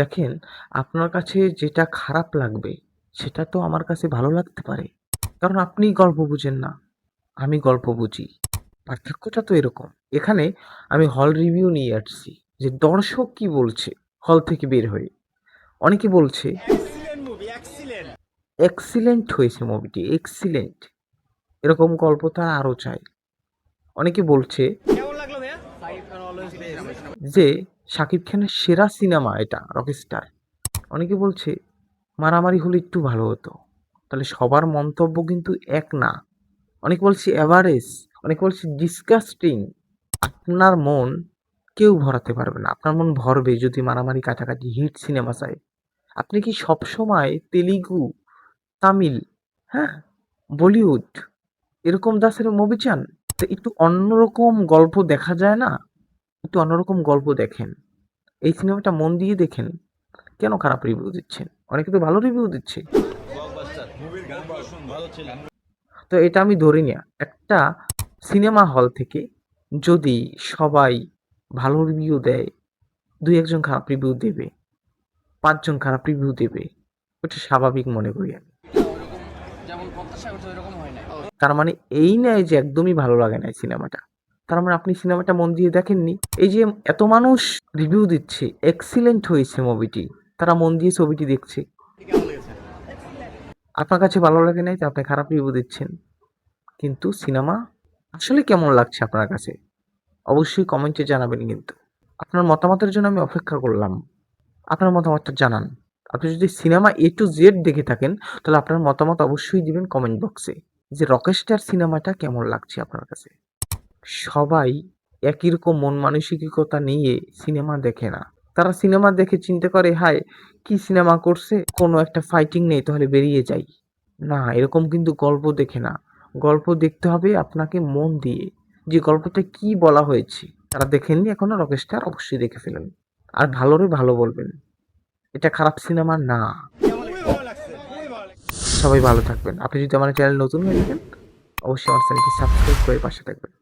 দেখেন, আপনার কাছে যেটা খারাপ লাগবে সেটা তো আমার কাছে ভালো লাগতে পারে, কারণ আপনি গল্প বুঝেন না, আমি গল্প বুঝি। পার্থক্যটা তো এরকম। এখানে আমি হল রিভিউ নিয়ে আসছি যে দর্শক কি বলছে হল থেকে বের হয়ে। অনেকে বলছে এক্সিলেন্ট হয়েছে মুভিটি, এক্সিলেন্ট, এরকম গল্প তারা আরও চায়। অনেকে বলছে যে শাকিব খানের সেরা সিনেমা এটা, রকস্টার। অনেকে বলছে মারামারি হলে একটু ভালো হতো। তাহলে সবার মন্তব্য কিন্তু এক না। অনেকে বলছে এভারেজ, অনেকে বলছে ডিসগাস্টিং। আপনার মন কেউ ভরাতে পারবে না। আপনার মন ভরবে যদি মারামারি কাটাকাটি হিট সিনেমা চায়। আপনি কি সবসময় তেলেগু, তামিল, হ্যাঁ, বলিউড এরকম দাসের মুভি চান? তো একটু অন্যরকম গল্প দেখা যায় না? একটু অন্যরকম গল্প দেখেন। এই সিনেমাটা মন দিয়ে দেখেন। কেন খারাপ রিভিউ দিচ্ছেন? অনেকে তো ভালো রিভিউ দিচ্ছে। তো এটা আমি ধরি না, একটা সিনেমা হল থেকে যদি সবাই ভালো রিভিউ দেয়, দুই একজন খারাপ রিভিউ দেবে, পাঁচজন খারাপ রিভিউ দেবে, ওটা স্বাভাবিক মনে করি আমি। তার মানে এই নয় যে একদমই ভালো লাগে না সিনেমাটা। তার মানে আপনি সিনেমাটা মন দিয়ে দেখেননি। এই যে এত মানুষ রিভিউ দিচ্ছে এক্সিলেন্ট হয়েছে মুভিটি, তারা মন দিয়ে ছবিটি দেখছে, আপনার কাছে ভালো লাগে নাই তো আপনি খারাপ রিভিউ দিচ্ছেন। কিন্তু সিনেমা আসলে কেমন লাগছে আপনার কাছে অবশ্যই কমেন্টে জানাবেন। কিন্তু আপনার মতামতের জন্য আমি অপেক্ষা করলাম। আপনার মতামতটা জানান। আপনি যদি সিনেমা এ টু জেড দেখে থাকেন তাহলে আপনার মতামত অবশ্যই দিবেন কমেন্ট বক্সে, যে রকস্টার সিনেমাটা কেমন লাগছে আপনার কাছে। সবাই একই রকম মন মানসিকতা নিয়ে সিনেমা দেখে না। তারা সিনেমা দেখে চিন্তা করে, হায় কি সিনেমা করছে, কোনো একটা ফাইটিং নেই, তাহলে বেরিয়ে যাই। না, এরকম কিন্তু গল্প দেখে না। গল্প দেখতে হবে আপনাকে মন দিয়ে, যে গল্পটা কি বলা হয়েছে। তারা দেখেননি এখনো রকস্টার, অবশ্যই দেখে ফেলেন। আর ভালোরে ভালো বলবেন, এটা খারাপ সিনেমা না। সবাই ভালো থাকবেন। আপনি যদি আমার চ্যানেল নতুন হয়ে থাকেন অবশ্যই আমার চ্যানেলটি সাবস্ক্রাইব করে পাশে থাকবেন।